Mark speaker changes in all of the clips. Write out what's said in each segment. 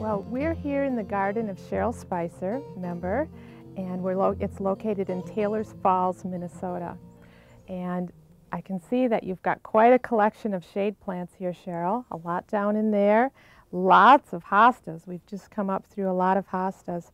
Speaker 1: Well, we're here in the garden of Cheryl Spicer, member, and it's located in Taylors Falls, Minnesota. And I can see that you've got quite a collection of shade plants here, Cheryl. A lot down in there. Lots of hostas. We've just come up through a lot of hostas.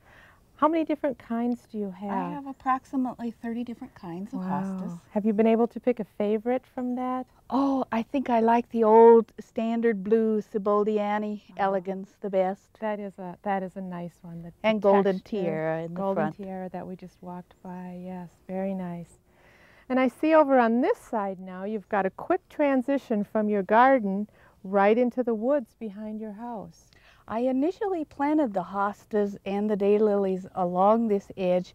Speaker 1: How many different kinds do you have?
Speaker 2: I have approximately 30 different kinds of hostas.
Speaker 1: Have you been able to pick a favorite from that?
Speaker 2: Oh, I think I like the old standard blue Siboldiani elegans the best.
Speaker 1: That is a nice one.
Speaker 2: And golden tiara in the front.
Speaker 1: Golden tiara that we just walked by, yes, very nice. And I see over on this side now you've got a quick transition from your garden right into the woods behind your house.
Speaker 2: I initially planted the hostas and the daylilies along this edge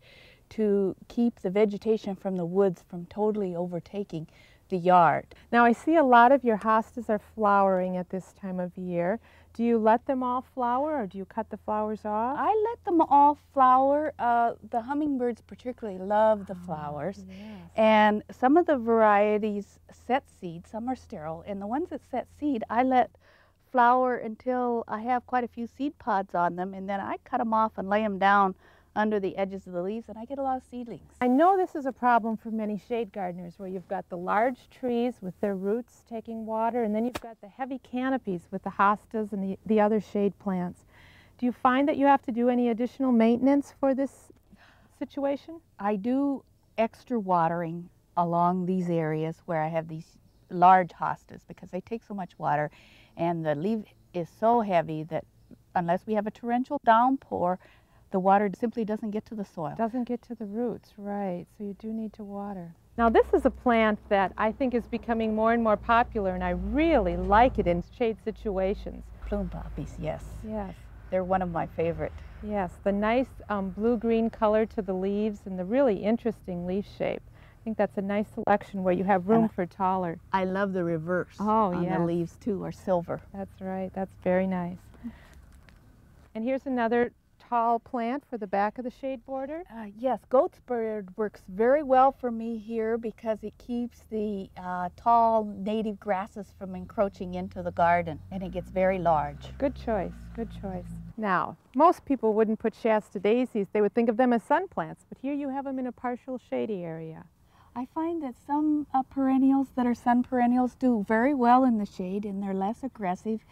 Speaker 2: to keep the vegetation from the woods from totally overtaking the yard.
Speaker 1: Now I see a lot of your hostas are flowering at this time of year. Do you let them all flower or do you cut the flowers off?
Speaker 2: I let them all flower. The hummingbirds particularly love the flowers.
Speaker 1: Yes.
Speaker 2: And some of the varieties set seed, some are sterile, and the ones that set seed I let flower until I have quite a few seed pods on them, and then I cut them off and lay them down under the edges of the leaves, and I get a lot of seedlings.
Speaker 1: I know this is a problem for many shade gardeners where you've got the large trees with their roots taking water, and then you've got the heavy canopies with the hostas and the other shade plants. Do you find that you have to do any additional maintenance for this situation?
Speaker 2: I do extra watering along these areas where I have these large hostas because they take so much water, and the leaf is so heavy that unless we have a torrential downpour, the water simply doesn't get to the soil.
Speaker 1: Doesn't get to the roots, right. So you do need to water. Now this is a plant that I think is becoming more and more popular, and I really like it in shade situations.
Speaker 2: Plume poppies, yes.
Speaker 1: Yes.
Speaker 2: They're one of my favorite.
Speaker 1: Yes, the nice blue-green color to the leaves and the really interesting leaf shape. I think that's a nice selection where you have room for taller.
Speaker 2: I love the reverse on the leaves too, or silver.
Speaker 1: That's right, that's very nice. And here's another tall plant for the back of the shade border.
Speaker 2: Yes, goat's bird works very well for me here because it keeps the tall native grasses from encroaching into the garden, and it gets very large.
Speaker 1: Good choice, good choice. Now, most people wouldn't put Shasta daisies, they would think of them as sun plants, but here you have them in a partial shady area.
Speaker 2: I find that some perennials that are sun perennials do very well in the shade, and they're less aggressive.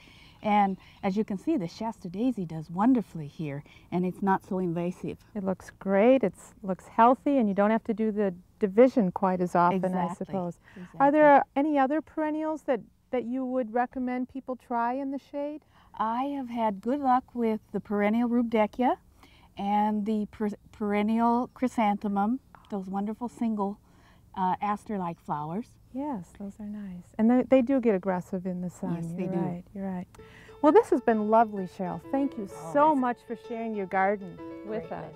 Speaker 2: And as you can see, the Shasta daisy does wonderfully here, and it's not so invasive.
Speaker 1: It looks great, it looks healthy, and you don't have to do the division quite as often, I suppose.
Speaker 2: Exactly.
Speaker 1: Are there any other perennials that you would recommend people try in the shade?
Speaker 2: I have had good luck with the perennial rudbeckia and the perennial chrysanthemum, those wonderful single aster-like flowers.
Speaker 1: Yes, those are nice. And they do get aggressive in the sun.
Speaker 2: Yes, they do.
Speaker 1: Right, you're right. Well, this has been lovely, Cheryl. Thank you so much for sharing your garden with us.